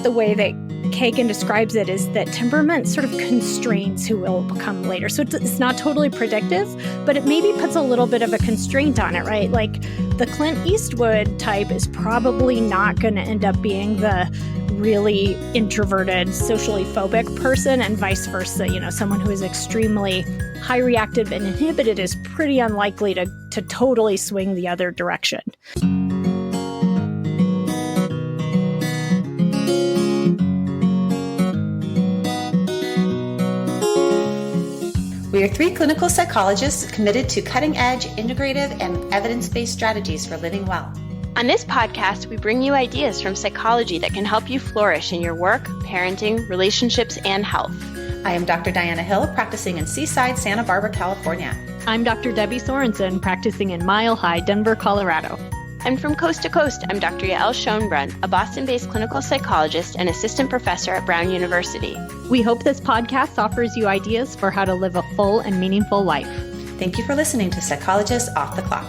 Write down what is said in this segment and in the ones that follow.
the way that Kagan describes it is that temperament sort of constrains who will become later. So it's not totally predictive, but it maybe puts a little bit of a constraint on it, right? Like the Clint Eastwood type is probably not going to end up being the really introverted, socially phobic person, and vice versa. You know, someone who is extremely high reactive and inhibited is pretty unlikely to totally swing the other direction. We are 3 clinical psychologists committed to cutting-edge, integrative, and evidence-based strategies for living well. On this podcast, we bring you ideas from psychology that can help you flourish in your work, parenting, relationships, and health. I am Dr. Diana Hill, practicing in Seaside, Santa Barbara, California. I'm Dr. Debbie Sorensen, practicing in Mile High, Denver, Colorado. And from coast to coast, I'm Dr. Yael Schoenbrunn, a Boston-based clinical psychologist and assistant professor at Brown University. We hope this podcast offers you ideas for how to live a full and meaningful life. Thank you for listening to Psychologists Off the Clock.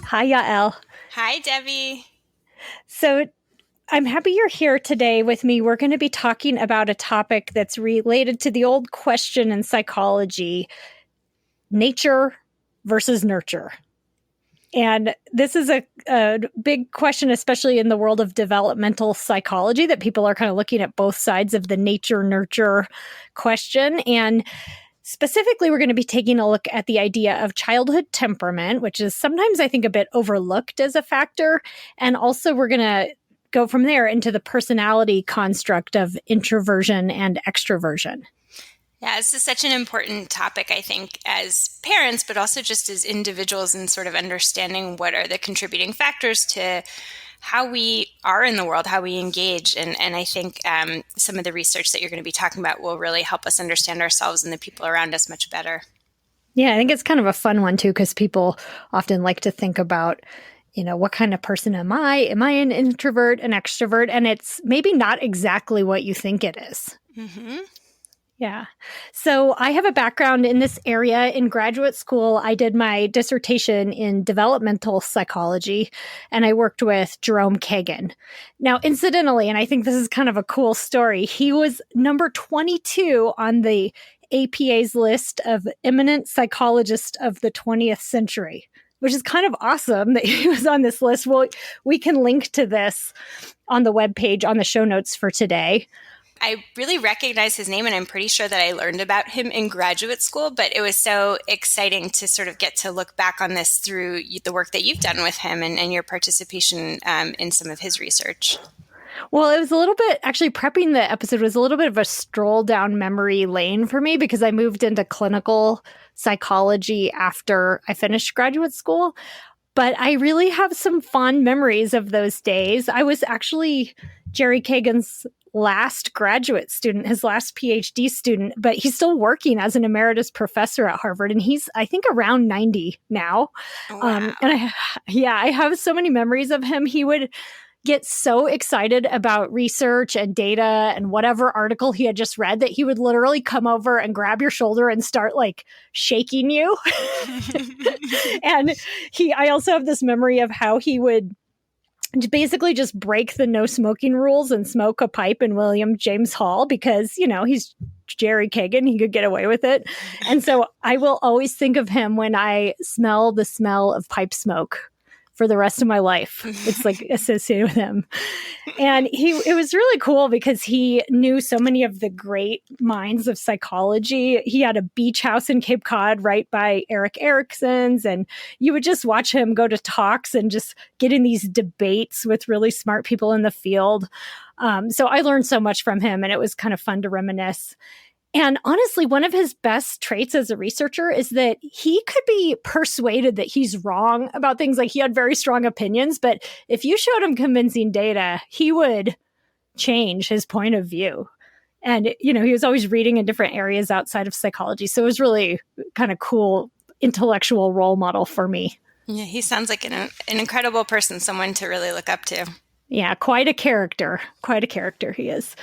Hi, Yael. Hi, Debbie. So I'm happy you're here today with me. We're going to be talking about a topic that's related to the old question in psychology, nature versus nurture. And this is a big question, especially in the world of developmental psychology, that people are kind of looking at both sides of the nature-nurture question. And specifically, we're going to be taking a look at the idea of childhood temperament, which is sometimes, I think, a bit overlooked as a factor. And also, we're going to go from there into the personality construct of introversion and extroversion. Yeah, this is such an important topic, I think, as parents, but also just as individuals, and sort of understanding what are the contributing factors to how we are in the world, how we engage. And I think some of the research that you're going to be talking about will really help us understand ourselves and the people around us much better. Yeah, I think it's kind of a fun one, too, because people often like to think about, you know, what kind of person am I? Am I an introvert, an extrovert? And it's maybe not exactly what you think it is. Mm-hmm. Yeah. So I have a background in this area. In graduate school, I did my dissertation in developmental psychology, and I worked with Jerome Kagan. Now, incidentally, and I think this is kind of a cool story, he was number 22 on the APA's list of eminent psychologists of the 20th century, which is kind of awesome that he was on this list. Well, we can link to this on the webpage on the show notes for today. I really recognize his name, and I'm pretty sure that I learned about him in graduate school, but it was so exciting to sort of get to look back on this through the work that you've done with him and your participation in some of his research. Well, it was a little bit, actually prepping the episode was a little bit of a stroll down memory lane for me, because I moved into clinical psychology after I finished graduate school. But I really have some fond memories of those days. I was actually Jerry Kagan's last graduate student, his last PhD student, but he's still working as an emeritus professor at Harvard, and he's, I think, around 90 now. Wow. And I have so many memories of him. He would get so excited about research and data and whatever article he had just read that he would literally come over and grab your shoulder and start like shaking you. And I also have this memory of how he would basically just break the no smoking rules and smoke a pipe in William James Hall because, you know, he's Jerry Kagan. He could get away with it. And so I will always think of him when I smell the smell of pipe smoke for the rest of my life. It's like associated with him. And it was really cool because he knew so many of the great minds of psychology. He had a beach house in Cape Cod right by Erik Erikson's, and you would just watch him go to talks and just get in these debates with really smart people in the field. So I learned so much from him, and it was kind of fun to reminisce. And honestly, one of his best traits as a researcher is that he could be persuaded that he's wrong about things. Like, he had very strong opinions, but if you showed him convincing data, he would change his point of view. And, you know, he was always reading in different areas outside of psychology. So it was really kind of cool intellectual role model for me. Yeah, he sounds like an incredible person, someone to really look up to. Yeah, quite a character. Quite a character he is.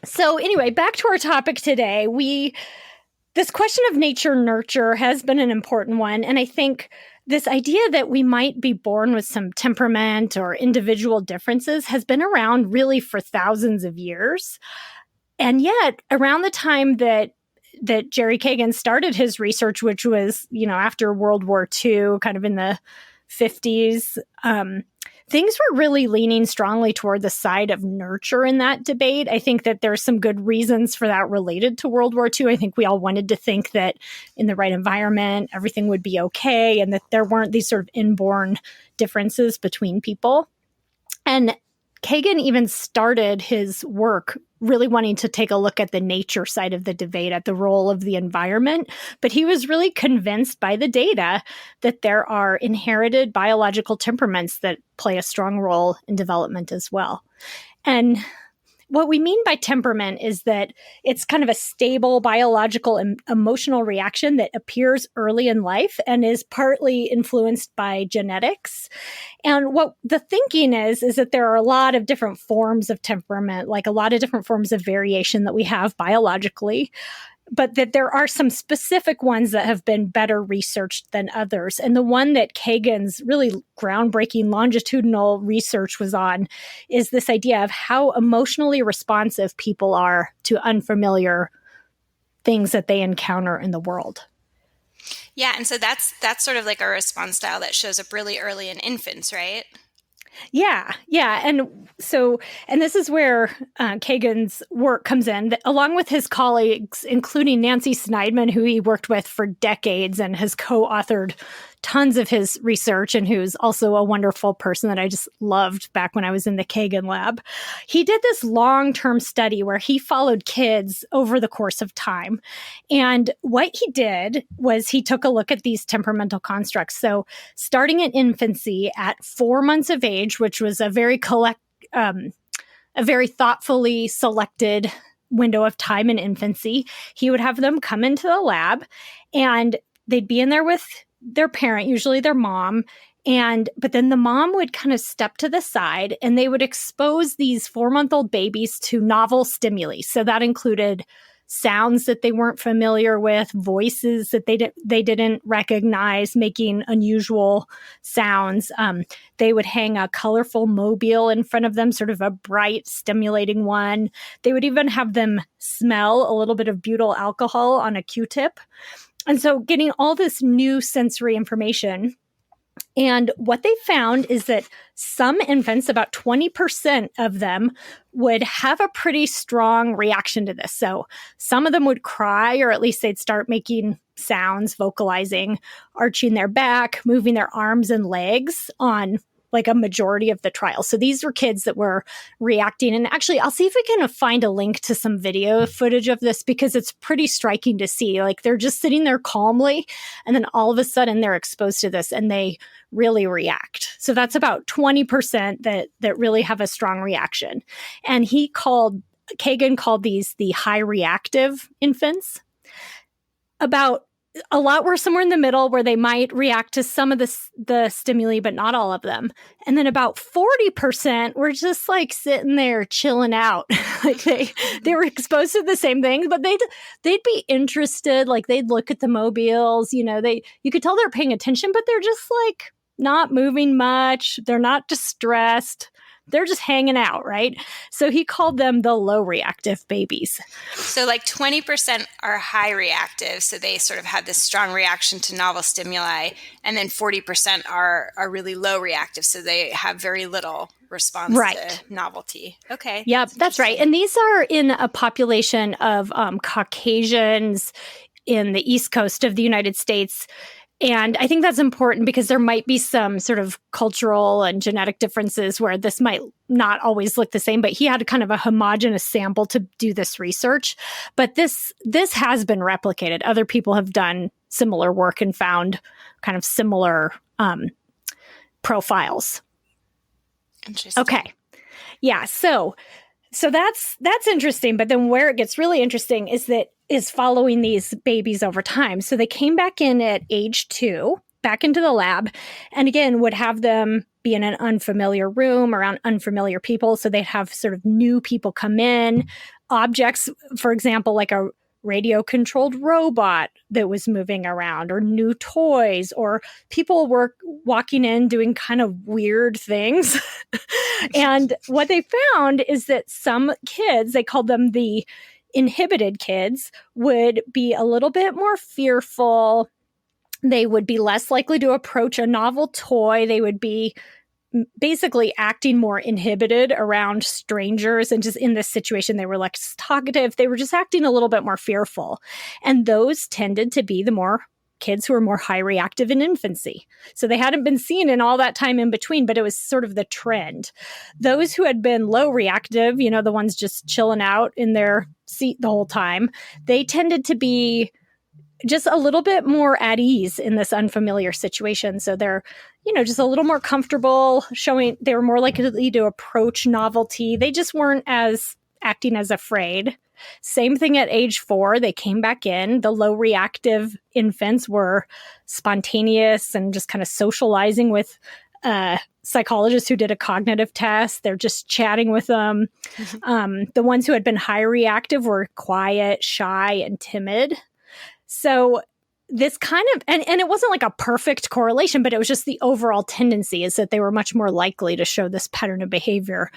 So anyway, back to our topic today. This question of nature nurture has been an important one. And I think this idea that we might be born with some temperament or individual differences has been around really for thousands of years. And yet, around the time that Jerry Kagan started his research, which was, after World War II, kind of in the 50s, things were really leaning strongly toward the side of nurture in that debate. I think that there's some good reasons for that related to World War II. I think we all wanted to think that in the right environment, everything would be okay, and that there weren't these sort of inborn differences between people. And Kagan even started his work really wanting to take a look at the nature side of the debate, at the role of the environment. But he was really convinced by the data that there are inherited biological temperaments that play a strong role in development as well. And what we mean by temperament is that it's kind of a stable biological and emotional reaction that appears early in life and is partly influenced by genetics. And what the thinking is that there are a lot of different forms of temperament, like a lot of different forms of variation that we have biologically, but that there are some specific ones that have been better researched than others. And the one that Kagan's really groundbreaking longitudinal research was on is this idea of how emotionally responsive people are to unfamiliar things that they encounter in the world. Yeah, and so that's sort of like a response style that shows up really early in infants, right? Yeah. And this is where Kagan's work comes in, that along with his colleagues, including Nancy Sneidman, who he worked with for decades and has co-authored tons of his research, and who's also a wonderful person that I just loved back when I was in the Kagan lab. He did this long-term study where he followed kids over the course of time. And what he did was he took a look at these temperamental constructs. So starting in infancy at 4 months of age, which was a very thoughtfully selected window of time in infancy, he would have them come into the lab, and they'd be in there with their parent, usually their mom. But then the mom would kind of step to the side, and they would expose these 4-month-old babies to novel stimuli. So that included sounds that they weren't familiar with, voices that they didn't recognize, making unusual sounds. They would hang a colorful mobile in front of them, sort of a bright, stimulating one. They would even have them smell a little bit of butyl alcohol on a Q-tip. And so getting all this new sensory information. And what they found is that some infants, about 20% of them, would have a pretty strong reaction to this. So some of them would cry, or at least they'd start making sounds, vocalizing, arching their back, moving their arms and legs on like a majority of the trial. So these were kids that were reacting. And actually, I'll see if we can find a link to some video footage of this, because it's pretty striking to see. Like, they're just sitting there calmly, and then all of a sudden they're exposed to this and they really react. So that's about 20% that really have a strong reaction. And Kagan called these the high reactive infants. About a lot were somewhere in the middle, where they might react to some of the stimuli, but not all of them. And then about 40% were just like sitting there chilling out. Like they were exposed to the same things, but they'd be interested. Like, they'd look at the mobiles, you could tell they're paying attention, but they're just like not moving much. They're not distressed. They're just hanging out, right? So he called them the low reactive babies. So like 20% are high reactive. So they sort of had this strong reaction to novel stimuli. And then 40% are really low reactive. So they have very little response to novelty. Okay. Yep, that's right. And these are in a population of Caucasians in the East Coast of the United States. And I think that's important because there might be some sort of cultural and genetic differences where this might not always look the same, but he had kind of a homogeneous sample to do this research. But this has been replicated. Other people have done similar work and found kind of similar profiles. Interesting. Okay. Yeah. So that's interesting. But then where it gets really interesting is following these babies over time. So they came back in at age 2, back into the lab, and again would have them be in an unfamiliar room around unfamiliar people. So they'd have sort of new people come in, objects, for example, like a radio-controlled robot that was moving around, or new toys, or people were walking in doing kind of weird things. And what they found is that some kids, they called them the inhibited kids, would be a little bit more fearful. They would be less likely to approach a novel toy. They would be basically acting more inhibited around strangers, and just in this situation, they were less talkative. They were just acting a little bit more fearful. And those tended to be the more kids who were more high reactive in infancy. So they hadn't been seen in all that time in between, but it was sort of the trend. Those who had been low reactive, the ones just chilling out in their seat the whole time, they tended to be just a little bit more at ease in this unfamiliar situation. So they're, just a little more comfortable, showing they were more likely to approach novelty. They just weren't as acting as afraid. Same thing at age 4, they came back in. The low reactive infants were spontaneous and just kind of socializing with psychologists who did a cognitive test. They're just chatting with them. The ones who had been high reactive were quiet, shy, and timid. So this kind of, and it wasn't like a perfect correlation, but it was just the overall tendency is that they were much more likely to show this pattern of behavior.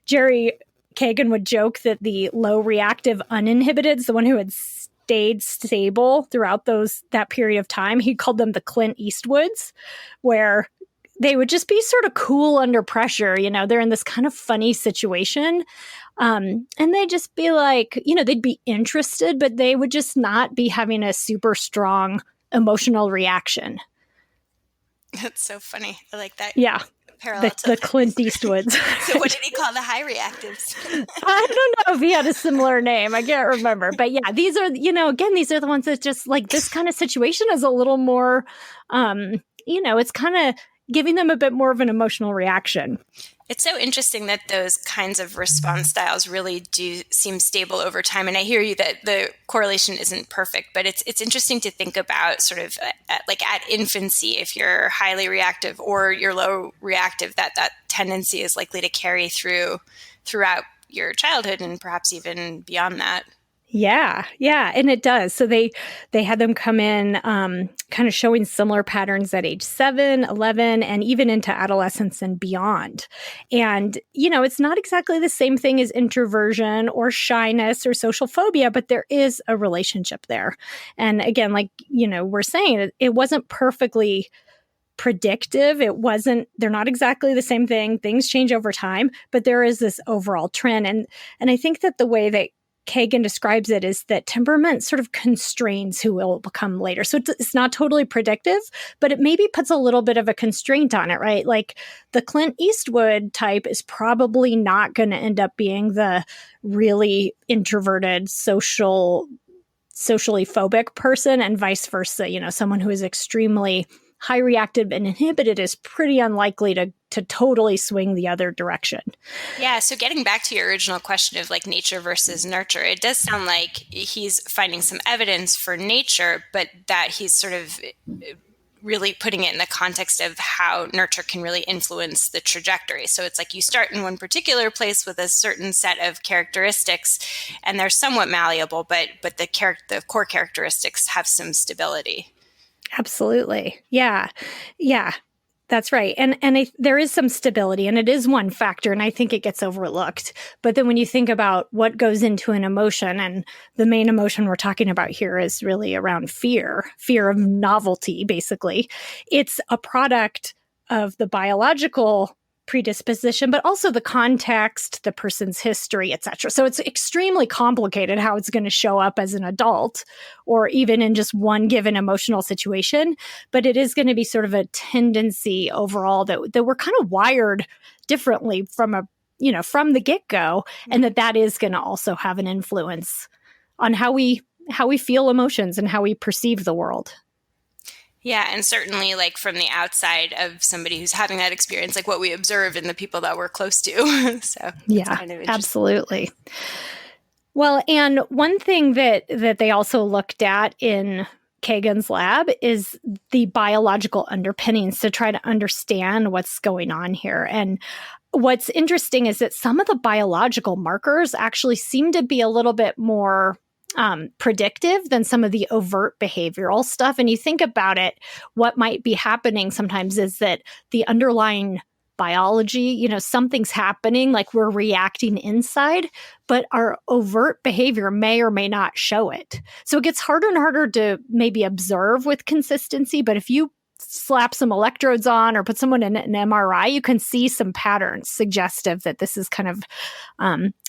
Jerry Kagan would joke that the low reactive uninhibited, the one who had stayed stable throughout that period of time, he called them the Clint Eastwoods, where they would just be sort of cool under pressure. They're in this kind of funny situation. And they'd just be like, they'd be interested, but they would just not be having a super strong emotional reaction. That's so funny. I like that. Yeah. The Clint Eastwoods. So what did he call the high reactives? I don't know if he had a similar name. I can't remember. But yeah, these are, again, these are the ones that just like this kind of situation is a little more, it's kind of giving them a bit more of an emotional reaction. It's so interesting that those kinds of response styles really do seem stable over time. And I hear you that the correlation isn't perfect, but it's interesting to think about sort of at infancy, if you're highly reactive or you're low reactive, that tendency is likely to carry throughout your childhood and perhaps even beyond that. Yeah. And it does. So they had them come in kind of showing similar patterns at age 7, 11, and even into adolescence and beyond. And, it's not exactly the same thing as introversion or shyness or social phobia, but there is a relationship there. And again, we're saying, it wasn't perfectly predictive. They're not exactly the same thing. Things change over time, but there is this overall trend. And I think that the way that Kagan describes it is that temperament sort of constrains who will become later. So it's not totally predictive, but it maybe puts a little bit of a constraint on it, right? Like the Clint Eastwood type is probably not going to end up being the really introverted, socially phobic person, and vice versa. Someone who is extremely high reactive and inhibited is pretty unlikely to totally swing the other direction. Yeah. So getting back to your original question of like nature versus nurture, it does sound like he's finding some evidence for nature, but that he's sort of really putting it in the context of how nurture can really influence the trajectory. So it's like you start in one particular place with a certain set of characteristics, and they're somewhat malleable, but the core characteristics have some stability. Absolutely. Yeah. That's right. And there is some stability, and it is one factor, and I think it gets overlooked. But then when you think about what goes into an emotion, and the main emotion we're talking about here is really around fear of novelty, basically. It's a product of the biological predisposition, but also the context, the person's history, etc. So it's extremely complicated how it's going to show up as an adult, or even in just one given emotional situation. But it is going to be sort of a tendency overall that we're kind of wired differently from the get-go, and that is going to also have an influence on how we feel emotions and how we perceive the world. Yeah, and certainly like from the outside of somebody who's having that experience, like what we observe in the people that we're close to. So yeah, kind of absolutely. Well, and one thing that they also looked at in Kagan's lab is the biological underpinnings to try to understand what's going on here. And what's interesting is that some of the biological markers actually seem to be a little bit more predictive than some of the overt behavioral stuff. And you think about it, what might be happening sometimes is that the underlying biology, something's happening, like we're reacting inside, but our overt behavior may or may not show it. So it gets harder and harder to maybe observe with consistency. But if you slap some electrodes on or put someone in an MRI, you can see some patterns suggestive that this is kind of,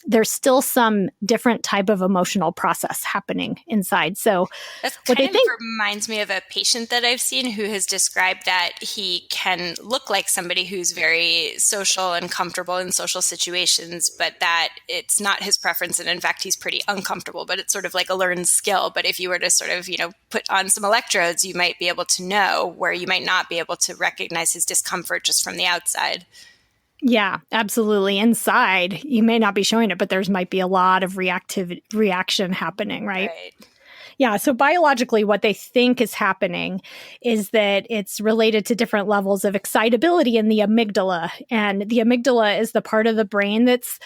there's still some different type of emotional process happening inside. So that kind of reminds me of a patient that I've seen who has described that he can look like somebody who's very social and comfortable in social situations, but that it's not his preference. And in fact, he's pretty uncomfortable, but it's sort of like a learned skill. But if you were to sort of, put on some electrodes, you might be able to know where you might not be able to recognize his discomfort just from the outside. Yeah, absolutely. Inside, you may not be showing it, but there's might be a lot of reaction happening, right? Yeah. So biologically, what they think is happening is that it's related to different levels of excitability in the amygdala. And the amygdala is the part of the brain that's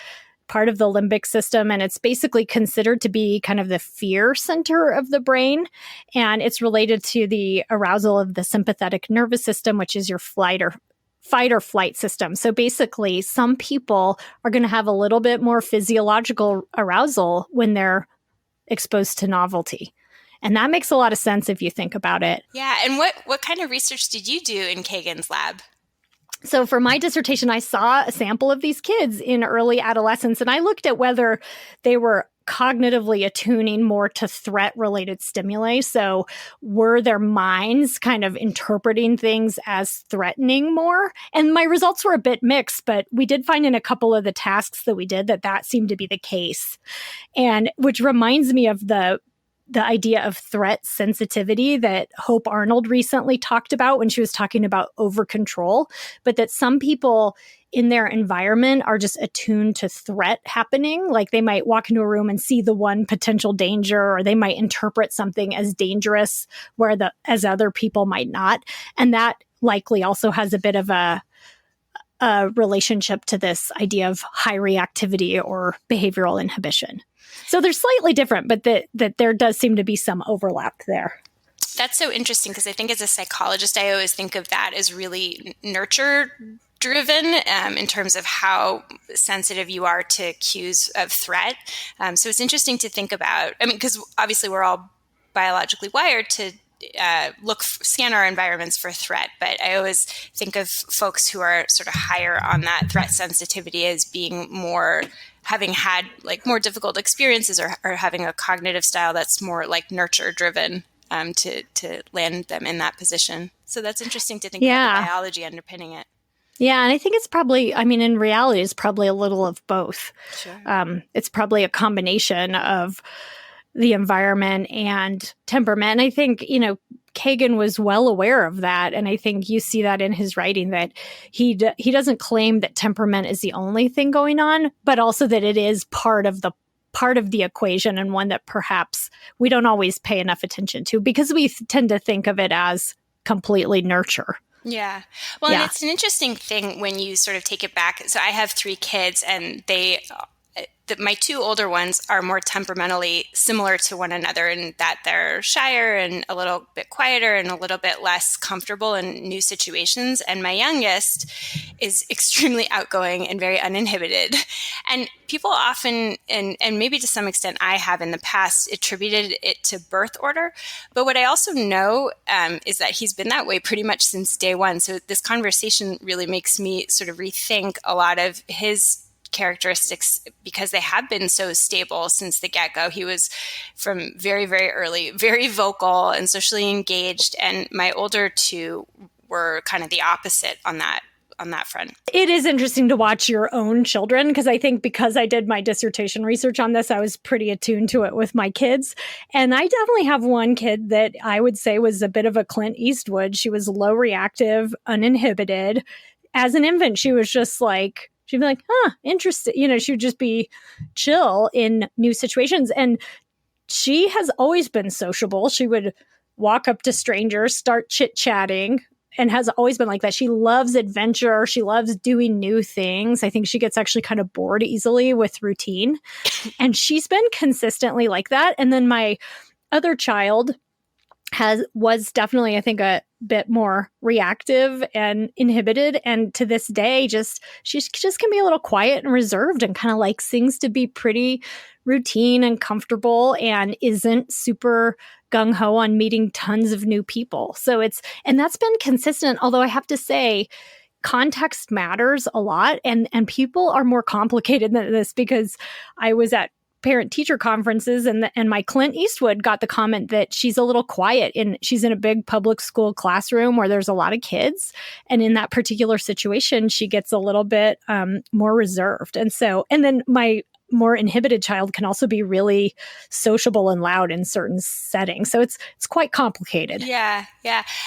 part of the limbic system. And it's basically considered to be kind of the fear center of the brain. And it's related to the arousal of the sympathetic nervous system, which is your fight or flight system. So basically, some people are going to have a little bit more physiological arousal when they're exposed to novelty. And that makes a lot of sense if you think about it. Yeah. And what kind of research did you do in Kagan's lab? So for my dissertation, I saw a sample of these kids in early adolescence, and I looked at whether they were cognitively attuning more to threat-related stimuli. So were their minds kind of interpreting things as threatening more? And my results were a bit mixed, but we did find in a couple of the tasks that we did that seemed to be the case. And which reminds me of the idea of threat sensitivity that Hope Arnold recently talked about when she was talking about over control, but that some people in their environment are just attuned to threat happening. Like they might walk into a room and see the one potential danger, or they might interpret something as dangerous as other people might not. And that likely also has a bit of a relationship to this idea of high reactivity or behavioral inhibition. So they're slightly different, but that there does seem to be some overlap there. That's so interesting because I think as a psychologist, I always think of that as really nurture driven in terms of how sensitive you are to cues of threat. So it's interesting to think about, because obviously we're all biologically wired to scan our environments for threat. But I always think of folks who are sort of higher on that threat sensitivity as being more, having had like more difficult experiences or having a cognitive style that's more like nurture driven to land them in that position. So that's interesting to think about the biology underpinning it. Yeah. And I think it's probably, in reality, it's probably a little of both. Sure. It's probably a combination of the environment and temperament. And I think, Kagan was well aware of that. And I think you see that in his writing that he doesn't claim that temperament is the only thing going on, but also that it is part of the equation, and one that perhaps we don't always pay enough attention to because we tend to think of it as completely nurture. Yeah. Well, and it's an interesting thing when you sort of take it back. So I have 3 kids, and my 2 older ones are more temperamentally similar to one another in that they're shyer and a little bit quieter and a little bit less comfortable in new situations. And my youngest is extremely outgoing and very uninhibited. And people often, and maybe to some extent I have in the past, attributed it to birth order. But what I also know is that he's been that way pretty much since day one. So this conversation really makes me sort of rethink a lot of his characteristics because they have been so stable since the get-go. He was from very, very early, very vocal and socially engaged. And my older 2 were kind of the opposite on that front. It is interesting to watch your own children because I think because I did my dissertation research on this, I was pretty attuned to it with my kids. And I definitely have one kid that I would say was a bit of a Clint Eastwood. She was low reactive, uninhibited. As an infant, she was just like, she'd be like, interesting. She would just be chill in new situations. And she has always been sociable. She would walk up to strangers, start chit-chatting. and has always been like that. She loves adventure. She loves doing new things. I think she gets actually kind of bored easily with routine. And she's been consistently like that. And then my other child was definitely, I think, a bit more reactive and inhibited. And to this day, she just can be a little quiet and reserved and kind of likes things to be pretty routine and comfortable and isn't super gung-ho on meeting tons of new people. And that's been consistent, although I have to say, context matters a lot, and people are more complicated than this, because I was at parent-teacher conferences, and my Clint Eastwood got the comment that she's a little quiet, and she's in a big public school classroom where there's a lot of kids, and in that particular situation, she gets a little bit more reserved. And then my more inhibited child can also be really sociable and loud in certain settings. So it's quite complicated. Yeah.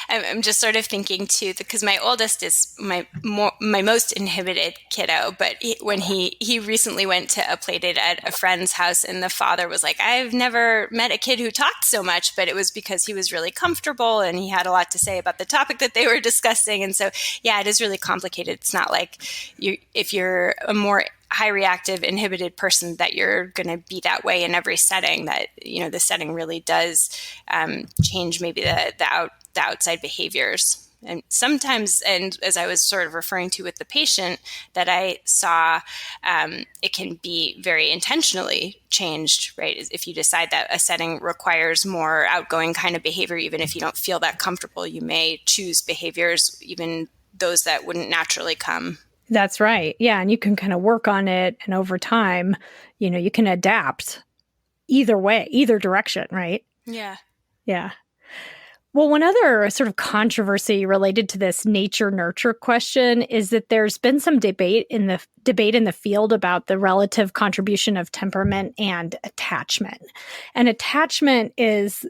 I'm just sort of thinking too, because my oldest is my most inhibited kiddo, but when he recently went to a play date at a friend's house, and the father was like, I've never met a kid who talked so much, but it was because he was really comfortable and he had a lot to say about the topic that they were discussing. And so, yeah, it is really complicated. It's not like if you're a more high reactive inhibited person that you're going to be that way in every setting, that, the setting really does change maybe the outside behaviors. And sometimes, and as I was sort of referring to with the patient that I saw, it can be very intentionally changed, right? If you decide that a setting requires more outgoing kind of behavior, even if you don't feel that comfortable, you may choose behaviors, even those that wouldn't naturally come. That's right. Yeah. And you can kind of work on it. And over time, you can adapt either way, either direction, right? Yeah. Yeah. Well, one other sort of controversy related to this nature-nurture question is that there's been some debate in the field about the relative contribution of temperament and attachment. And attachment is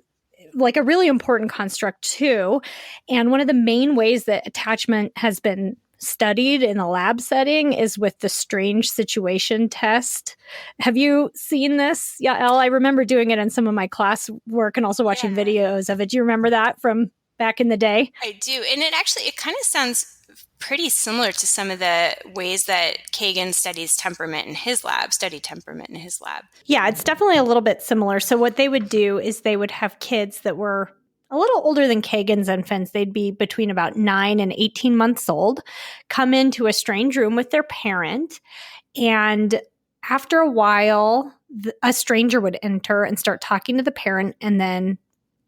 like a really important construct too. And one of the main ways that attachment has been studied in a lab setting is with the strange situation test. Have you seen this, Yael? I remember doing it in some of my class work and also watching videos of it. Do you remember that from back in the day? I do. And it kind of sounds pretty similar to some of the ways that Kagan studied temperament in his lab. Yeah, it's definitely a little bit similar. So what they would do is they would have kids that were a little older than Kagan's infants. They'd be between about 9 and 18 months old, come into a strange room with their parent. And after a while, a stranger would enter and start talking to the parent and then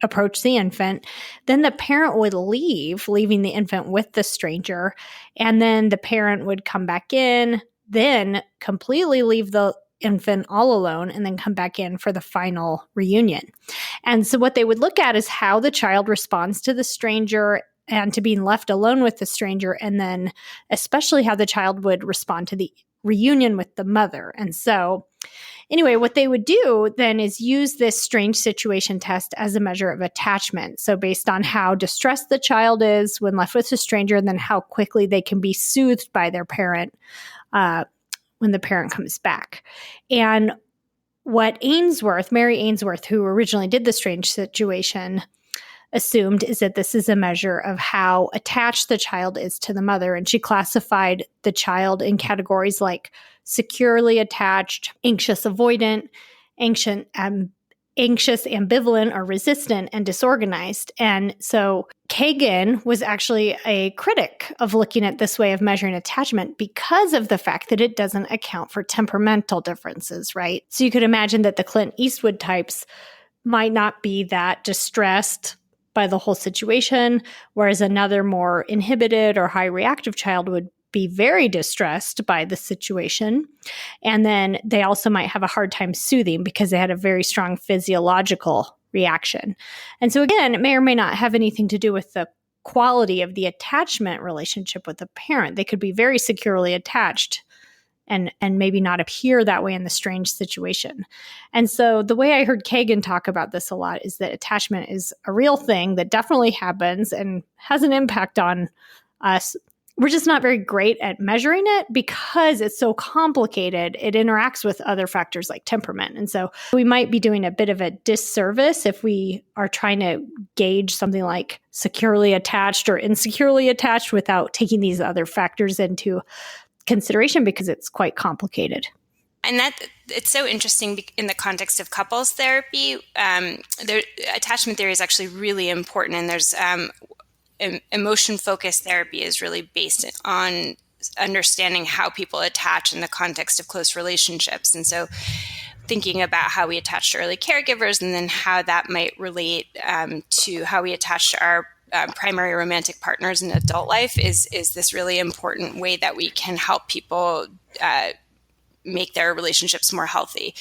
approach the infant. Then the parent would leave, leaving the infant with the stranger. And then the parent would come back in, then completely leave the infant all alone, and then come back in for the final reunion. And so what they would look at is how the child responds to the stranger and to being left alone with the stranger, and then especially how the child would respond to the reunion with the mother. And so anyway, what they would do then is use this strange situation test as a measure of attachment. So based on how distressed the child is when left with a stranger, and then how quickly they can be soothed by their parent when the parent comes back. And what Mary Ainsworth, who originally did the strange situation, assumed is that this is a measure of how attached the child is to the mother. And she classified the child in categories like securely attached, anxious avoidant, anxious ambivalent or resistant, and disorganized. And so Kagan was actually a critic of looking at this way of measuring attachment because of the fact that it doesn't account for temperamental differences, right? So you could imagine that the Clint Eastwood types might not be that distressed by the whole situation, whereas another more inhibited or high reactive child would be very distressed by the situation. And then they also might have a hard time soothing because they had a very strong physiological reaction. And so again, it may or may not have anything to do with the quality of the attachment relationship with the parent. They could be very securely attached and maybe not appear that way in the strange situation. And so the way I heard Kagan talk about this a lot is that attachment is a real thing that definitely happens and has an impact on us we're just not very great at measuring it because it's so complicated. It interacts with other factors like temperament. And so we might be doing a bit of a disservice if we are trying to gauge something like securely attached or insecurely attached without taking these other factors into consideration because it's quite complicated. And that it's so interesting in the context of couples therapy. Attachment theory is actually really important, and there's emotion-focused therapy is really based on understanding how people attach in the context of close relationships. And so thinking about how we attach to early caregivers and then how that might relate to how we attach to our primary romantic partners in adult life is this really important way that we can help people make their relationships more healthy.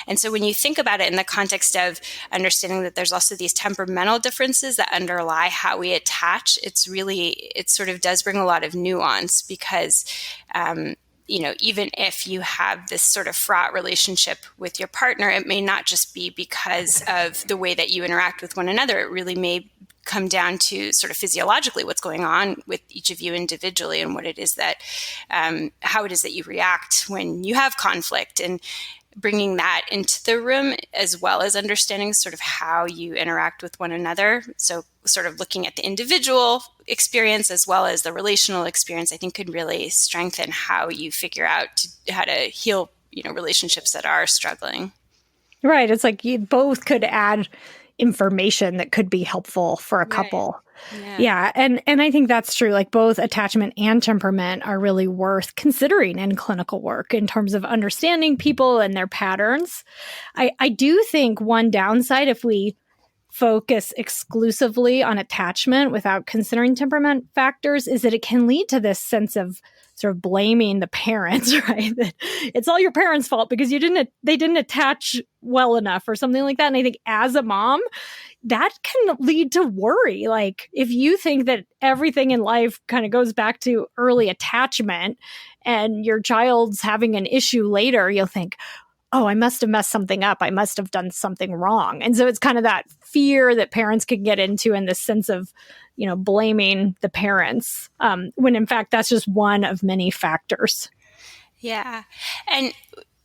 And so when you think about it in the context of understanding that there's also these temperamental differences that underlie how we attach, it sort of does bring a lot of nuance because, even if you have this sort of fraught relationship with your partner, it may not just be because of the way that you interact with one another. It really may come down to sort of physiologically what's going on with each of you individually and what it is that, how it is that you react when you have conflict, and bringing that into the room as well as understanding sort of how you interact with one another. So sort of looking at the individual experience as well as the relational experience, I think could really strengthen how you figure out how to heal, relationships that are struggling. Right. It's like you both could add information that could be helpful for a couple. Yeah. And I think that's true. Like both attachment and temperament are really worth considering in clinical work in terms of understanding people and their patterns. I do think one downside if we focus exclusively on attachment without considering temperament factors is that it can lead to this sense of sort of blaming the parents, right? That it's all your parents' fault because they didn't attach well enough or something like that. And I think as a mom, that can lead to worry. Like if you think that everything in life kind of goes back to early attachment and your child's having an issue later, you'll think, oh, I must have messed something up. I must have done something wrong. And so it's kind of that fear that parents can get into and this sense of, blaming the parents, when in fact, that's just one of many factors. Yeah. And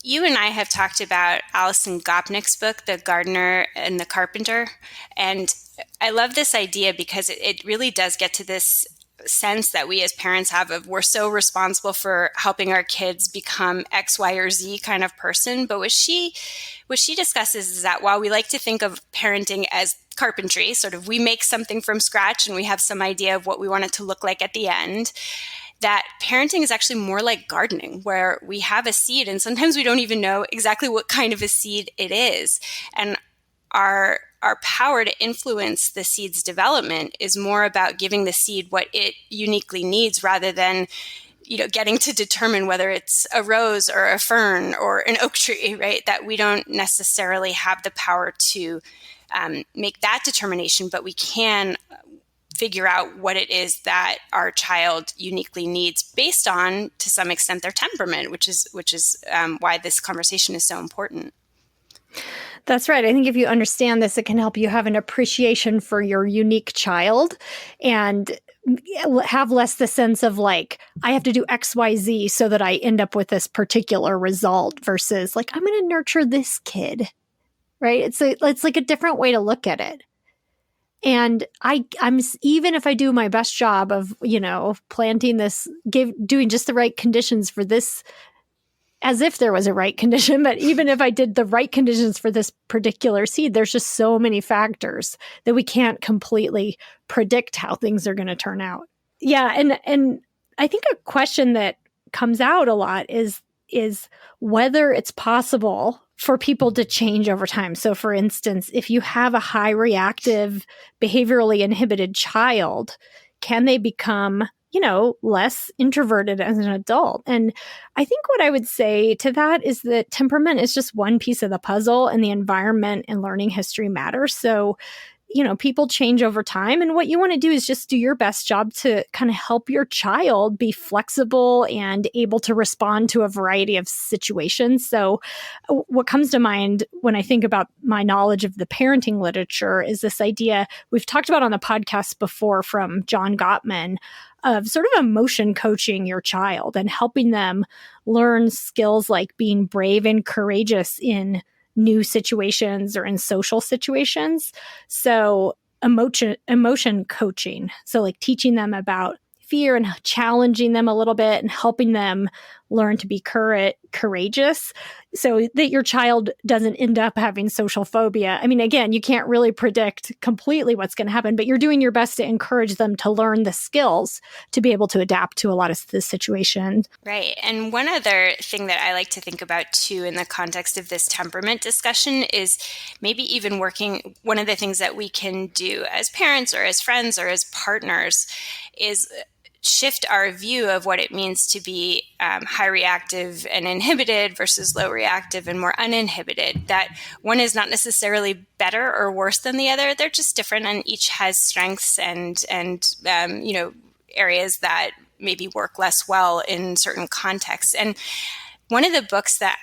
you and I have talked about Alison Gopnik's book, The Gardener and the Carpenter. And I love this idea because it really does get to this sense that we as parents have of we're so responsible for helping our kids become X, Y, or Z kind of person. But what she discusses is that while we like to think of parenting as carpentry, sort of we make something from scratch and we have some idea of what we want it to look like at the end, that parenting is actually more like gardening, where we have a seed and sometimes we don't even know exactly what kind of a seed it is. And our power to influence the seed's development is more about giving the seed what it uniquely needs rather than, getting to determine whether it's a rose or a fern or an oak tree, right? That we don't necessarily have the power to make that determination, but we can figure out what it is that our child uniquely needs based on, to some extent, their temperament, which is why this conversation is so important. That's right. I think if you understand this, it can help you have an appreciation for your unique child and have less the sense of like, I have to do X, Y, Z so that I end up with this particular result versus like, I'm going to nurture this kid, right? It's like a different way to look at it. And I'm even if I do my best job of, planting this, doing just the right conditions for this, as if there was a right condition, but even if I did the right conditions for this particular seed, there's just so many factors that we can't completely predict how things are going to turn out. Yeah, and I think a question that comes out a lot is whether it's possible for people to change over time. So for instance, if you have a high reactive, behaviorally inhibited child, can they become less introverted as an adult? And I think what I would say to that is that temperament is just one piece of the puzzle and the environment and learning history matter. So people change over time. And what you want to do is just do your best job to kind of help your child be flexible and able to respond to a variety of situations. So what comes to mind when I think about my knowledge of the parenting literature is this idea we've talked about on the podcast before from John Gottman of sort of emotion coaching your child and helping them learn skills like being brave and courageous in new situations or in social situations. So emotion coaching. So like teaching them about fear and challenging them a little bit and helping them learn to be courageous so that your child doesn't end up having social phobia. I mean, again, you can't really predict completely what's going to happen, but you're doing your best to encourage them to learn the skills to be able to adapt to a lot of the situations. Right. And one other thing that I like to think about too in the context of this temperament discussion is maybe even working, one of the things that we can do as parents or as friends or as partners is shift our view of what it means to be high reactive and inhibited versus low reactive and more uninhibited. That one is not necessarily better or worse than the other. They're just different, and each has strengths and areas that maybe work less well in certain contexts. And one of the books that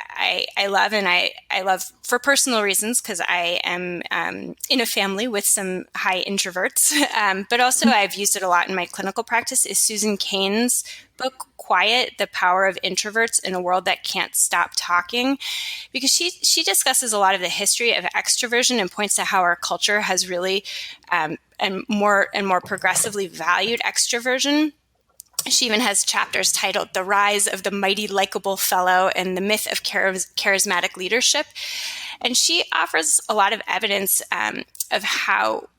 I love, and I love for personal reasons because I am in a family with some high introverts, but also I've used it a lot in my clinical practice, is Susan Cain's book, Quiet, The Power of Introverts in a World That Can't Stop Talking, because she discusses a lot of the history of extroversion and points to how our culture has really and more progressively valued extroversion. She even has chapters titled The Rise of the Mighty Likeable Fellow and the Myth of Charismatic Leadership. And she offers a lot of evidence of how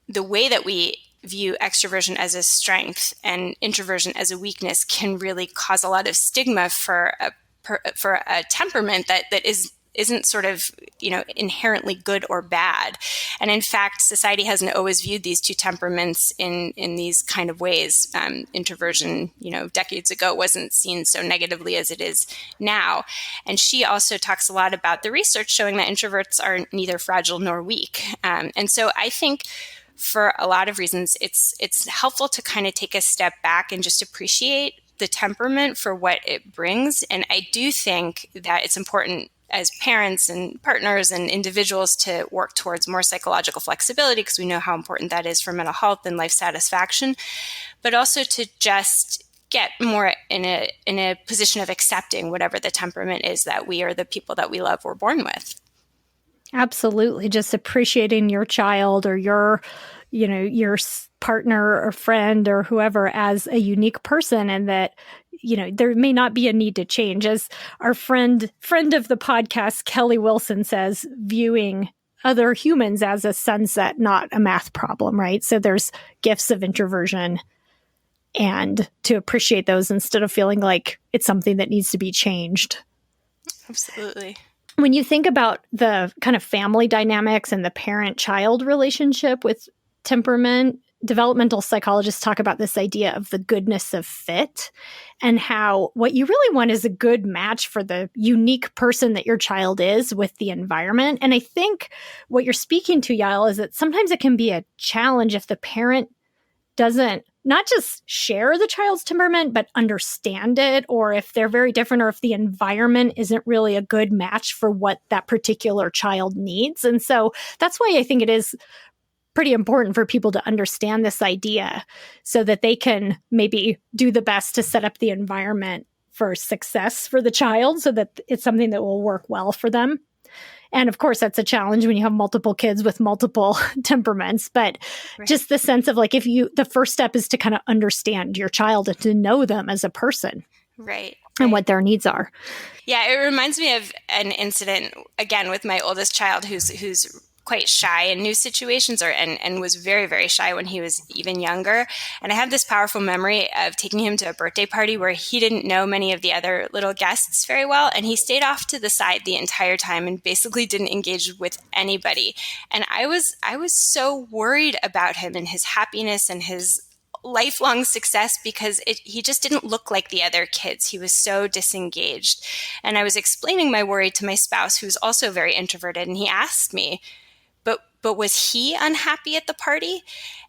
the way that we view extroversion as a strength and introversion as a weakness can really cause a lot of stigma for a temperament that isn't sort of, inherently good or bad. And in fact, society hasn't always viewed these two temperaments in these kind of ways. Introversion, decades ago wasn't seen so negatively as it is now. And she also talks a lot about the research showing that introverts are neither fragile nor weak. And so I think for a lot of reasons, it's helpful to kind of take a step back and just appreciate the temperament for what it brings. And I do think that it's important as parents and partners and individuals to work towards more psychological flexibility, because we know how important that is for mental health and life satisfaction, but also to just get more in a position of accepting whatever the temperament is that we or the people that we love were born with. Absolutely. Just appreciating your child or your partner or friend or whoever as a unique person, and that there may not be a need to change. As our friend of the podcast, Kelly Wilson, says, viewing other humans as a sunset, not a math problem, right? So there's gifts of introversion, and to appreciate those instead of feeling like it's something that needs to be changed. Absolutely. When you think about the kind of family dynamics and the parent-child relationship with temperament, developmental psychologists talk about this idea of the goodness of fit, and how what you really want is a good match for the unique person that your child is with the environment. And I think what you're speaking to, Yael, is that sometimes it can be a challenge if the parent doesn't not just share the child's temperament, but understand it, or if they're very different, or if the environment isn't really a good match for what that particular child needs. And so that's why I think it is pretty important for people to understand this idea so that they can maybe do the best to set up the environment for success for the child so that it's something that will work well for them. And of course, that's a challenge when you have multiple kids with multiple temperaments, but just the sense of like, the first step is to kind of understand your child and to know them as a person. Right. And what their needs are. Yeah, it reminds me of an incident, again, with my oldest child who's quite shy in new situations and was very, very shy when he was even younger. And I have this powerful memory of taking him to a birthday party where he didn't know many of the other little guests very well. And he stayed off to the side the entire time and basically didn't engage with anybody. And I was so worried about him and his happiness and his lifelong success because he just didn't look like the other kids. He was so disengaged. And I was explaining my worry to my spouse, who's also very introverted. And he asked me, but was he unhappy at the party?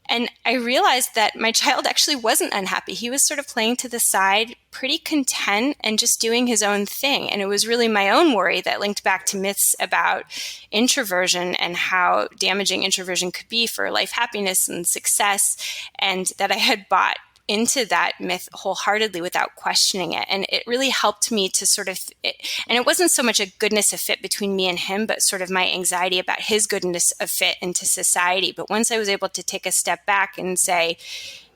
And I realized that my child actually wasn't unhappy. He was sort of playing to the side, pretty content and just doing his own thing. And it was really my own worry that linked back to myths about introversion and how damaging introversion could be for life happiness and success, and that I had bought into that myth wholeheartedly without questioning it. And it really helped me to sort of, and it wasn't so much a goodness of fit between me and him, but sort of my anxiety about his goodness of fit into society. But once I was able to take a step back and say,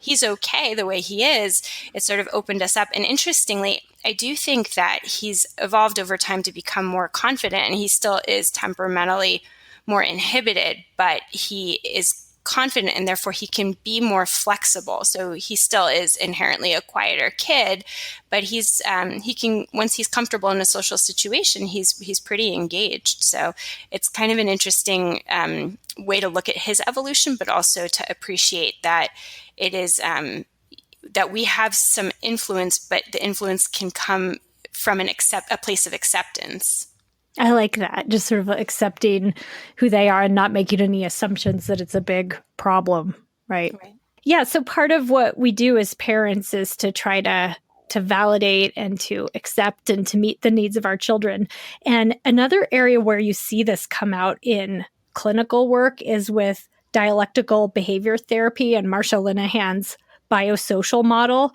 he's okay the way he is, it sort of opened us up. And interestingly, I do think that he's evolved over time to become more confident, and he still is temperamentally more inhibited, but he is confident and therefore he can be more flexible. So he still is inherently a quieter kid, but he can, once he's comfortable in a social situation, he's pretty engaged. So it's kind of an interesting way to look at his evolution, but also to appreciate that it is that we have some influence, but the influence can come from a place of acceptance. I like that. Just sort of accepting who they are and not making any assumptions that it's a big problem, right? Yeah. So part of what we do as parents is to try to validate and to accept and to meet the needs of our children. And another area where you see this come out in clinical work is with dialectical behavior therapy and Marsha Linehan's biosocial model.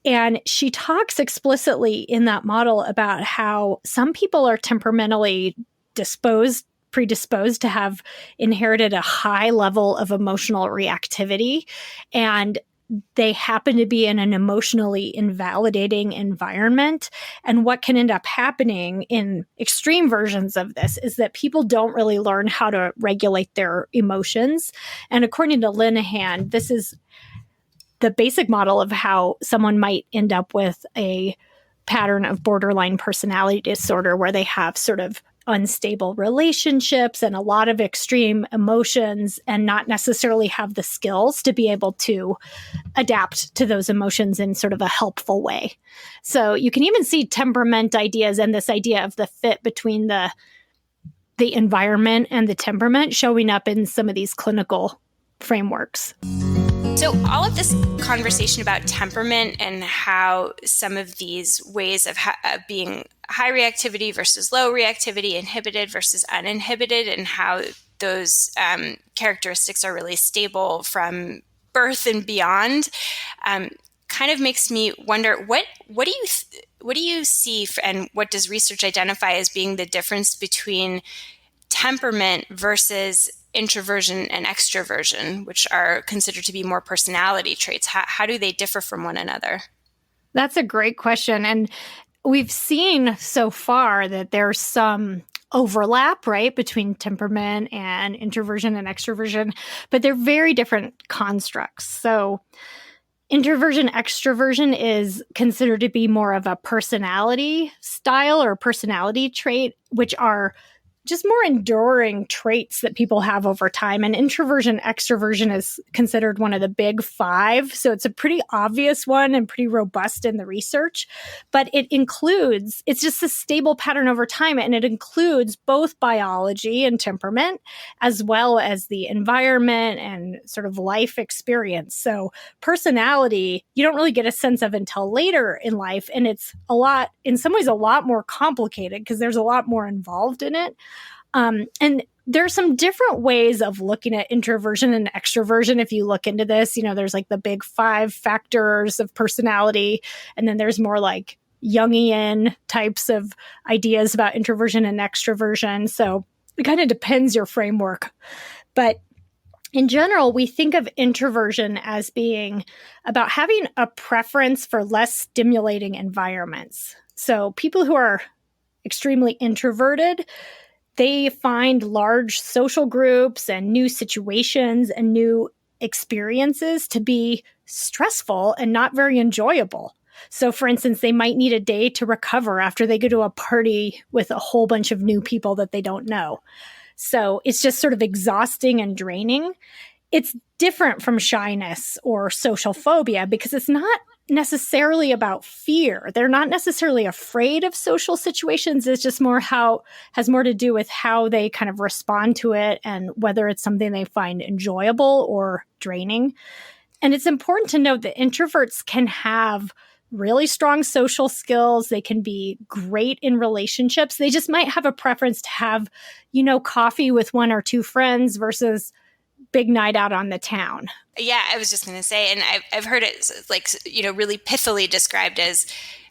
And she talks explicitly in that model about how some people are temperamentally predisposed to have inherited a high level of emotional reactivity, and they happen to be in an emotionally invalidating environment. And what can end up happening in extreme versions of this is that people don't really learn how to regulate their emotions. And according to Linehan, this is the basic model of how someone might end up with a pattern of borderline personality disorder, where they have sort of unstable relationships and a lot of extreme emotions and not necessarily have the skills to be able to adapt to those emotions in sort of a helpful way. So you can even see temperament ideas and this idea of the fit between the environment and the temperament showing up in some of these clinical frameworks. So all of this conversation about temperament and how some of these ways of being high reactivity versus low reactivity, inhibited versus uninhibited, and how those characteristics are really stable from birth and beyond, kind of makes me wonder, what do you see and what does research identify as being the difference between temperament versus introversion and extroversion, which are considered to be more personality traits? How do they differ from one another? That's a great question. And we've seen so far that there's some overlap, right, between temperament and introversion and extroversion, but they're very different constructs. So introversion, extroversion is considered to be more of a personality style or personality trait, which are just more enduring traits that people have over time. And introversion, extroversion is considered one of the big five. So it's a pretty obvious one and pretty robust in the research. But it's just a stable pattern over time. And it includes both biology and temperament, as well as the environment and sort of life experience. So personality, you don't really get a sense of until later in life. And it's in some ways, a lot more complicated because there's a lot more involved in it. And there are some different ways of looking at introversion and extroversion. If you look into this, there's like the big 5 factors of personality. And then there's more like Jungian types of ideas about introversion and extroversion. So it kind of depends your framework. But in general, we think of introversion as being about having a preference for less stimulating environments. So people who are extremely introverted, they find large social groups and new situations and new experiences to be stressful and not very enjoyable. So, for instance, they might need a day to recover after they go to a party with a whole bunch of new people that they don't know. So it's just sort of exhausting and draining. It's different from shyness or social phobia because it's not necessarily about fear. They're not necessarily afraid of social situations. It's just has more to do with how they kind of respond to it and whether it's something they find enjoyable or draining. And it's important to note that introverts can have really strong social skills. They can be great in relationships. They just might have a preference to have, coffee with one or two friends versus big night out on the town. Yeah, I was just going to say, and I've heard it really pithily described as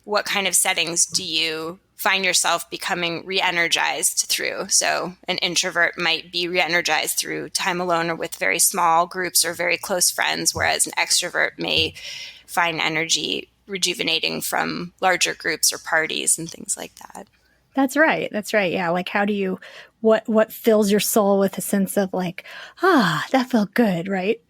what kind of settings do you find yourself becoming re-energized through? So an introvert might be re-energized through time alone or with very small groups or very close friends, whereas an extrovert may find energy rejuvenating from larger groups or parties and things like that. That's right. Yeah. Like, how do you, what fills your soul with a sense of like, that felt good, right?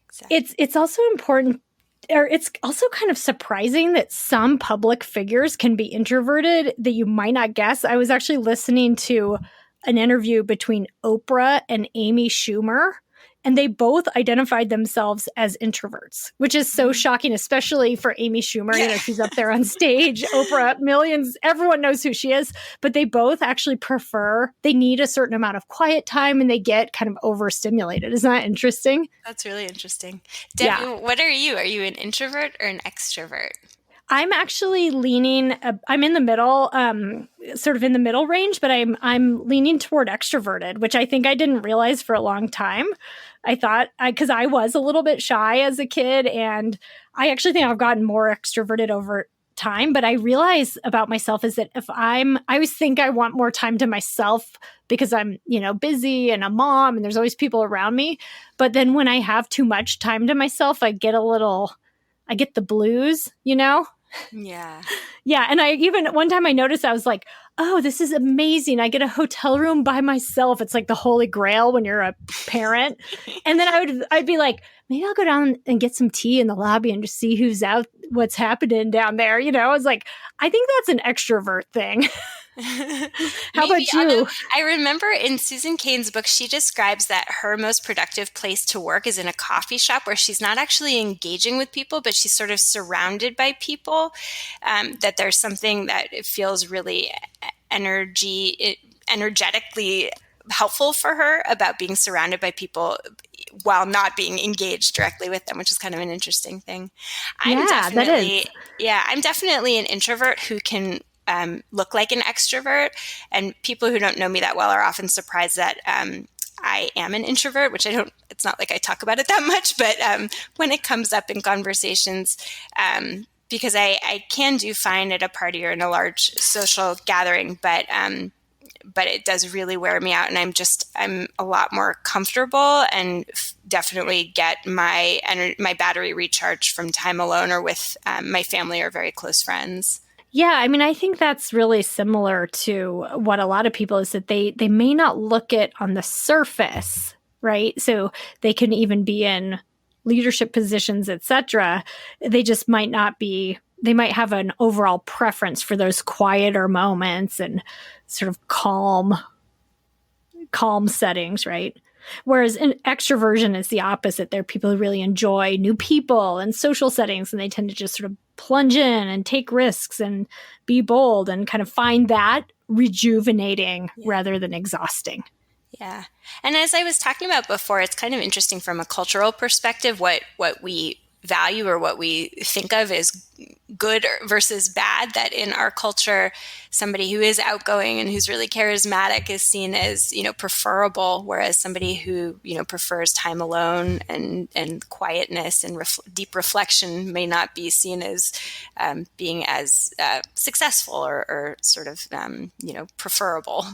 Exactly. It's also important, or it's also kind of surprising that some public figures can be introverted that you might not guess. I was actually listening to an interview between Oprah and Amy Schumer, and they both identified themselves as introverts, which is so shocking, especially for Amy Schumer. She's up there on stage, Oprah, millions, everyone knows who she is, but they both actually they need a certain amount of quiet time and they get kind of overstimulated. Isn't that interesting? That's really interesting. Debbie, What are you? Are you an introvert or an extrovert? I'm actually leaning, I'm in the middle, sort of in the middle range, but I'm leaning toward extroverted, which I think I didn't realize for a long time. I thought, because I was a little bit shy as a kid, and I actually think I've gotten more extroverted over time. But I realize about myself is that I always think I want more time to myself because I'm, busy and a mom and there's always people around me. But then when I have too much time to myself, I get the blues, Yeah. Yeah. And one time I noticed, I was like, oh, this is amazing. I get a hotel room by myself. It's like the holy grail when you're a parent. And then I'd be like, maybe I'll go down and get some tea in the lobby and just see who's out, what's happening down there. I was like, I think that's an extrovert thing. How about you? I remember in Susan Cain's book, she describes that her most productive place to work is in a coffee shop where she's not actually engaging with people, but she's sort of surrounded by people, that there's something that it feels really energetically helpful for her about being surrounded by people while not being engaged directly with them, which is kind of an interesting thing. I'm definitely an introvert who can look like an extrovert, and people who don't know me that well are often surprised that I am an introvert, which it's not like I talk about it that much, but when it comes up in conversations, because I can do fine at a party or in a large social gathering, but it does really wear me out, and I'm a lot more comfortable and definitely get my battery recharged from time alone or with my family or very close friends. Yeah, I mean, I think that's really similar to what a lot of people is that they may not look it on the surface, right? So they can even be in leadership positions, etc. They just might not be. They might have an overall preference for those quieter moments and sort of calm settings, right? Whereas an extroversion is the opposite. They're people who really enjoy new people and social settings, and they tend to just sort of plunge in and take risks and be bold and kind of find that rejuvenating rather than exhausting. Yeah. And as I was talking about before, it's kind of interesting from a cultural perspective, what we value or what we think of as good versus bad, that in our culture, somebody who is outgoing and who's really charismatic is seen as, preferable, whereas somebody who, prefers time alone and quietness and deep reflection may not be seen as being as successful or sort of, preferable.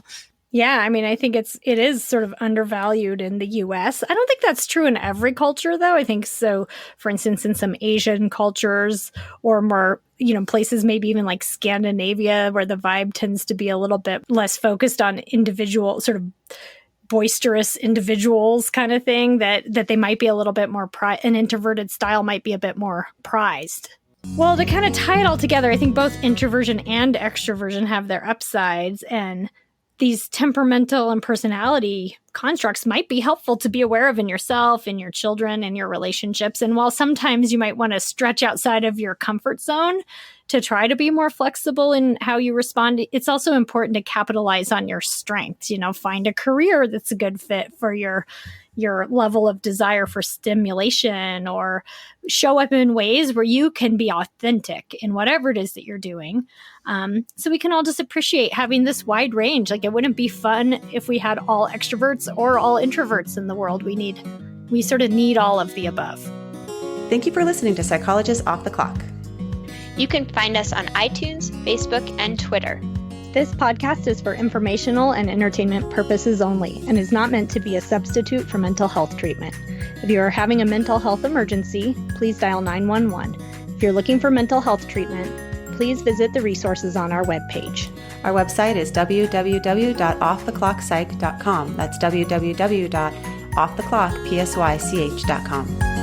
Yeah, I mean, I think it is sort of undervalued in the US. I don't think that's true in every culture, though. I think so, for instance, in some Asian cultures or more, places maybe even like Scandinavia, where the vibe tends to be a little bit less focused on individual, sort of boisterous individuals kind of thing, that they might be a little bit more, an introverted style might be a bit more prized. Well, to kind of tie it all together, I think both introversion and extroversion have their upsides, and these temperamental and personality constructs might be helpful to be aware of in yourself, in your children, in your relationships. And while sometimes you might want to stretch outside of your comfort zone to try to be more flexible in how you respond, it's also important to capitalize on your strengths. Find a career that's a good fit for your level of desire for stimulation, or show up in ways where you can be authentic in whatever it is that you're doing. So we can all just appreciate having this wide range. Like, it wouldn't be fun if we had all extroverts or all introverts in the world. We sort of need all of the above. Thank you for listening to Psychologists Off the Clock. You can find us on iTunes, Facebook, and Twitter. This podcast is for informational and entertainment purposes only and is not meant to be a substitute for mental health treatment. If you are having a mental health emergency, please dial 911. If you're looking for mental health treatment, please visit the resources on our webpage. Our website is www.offtheclockpsych.com. That's www.offtheclockpsych.com.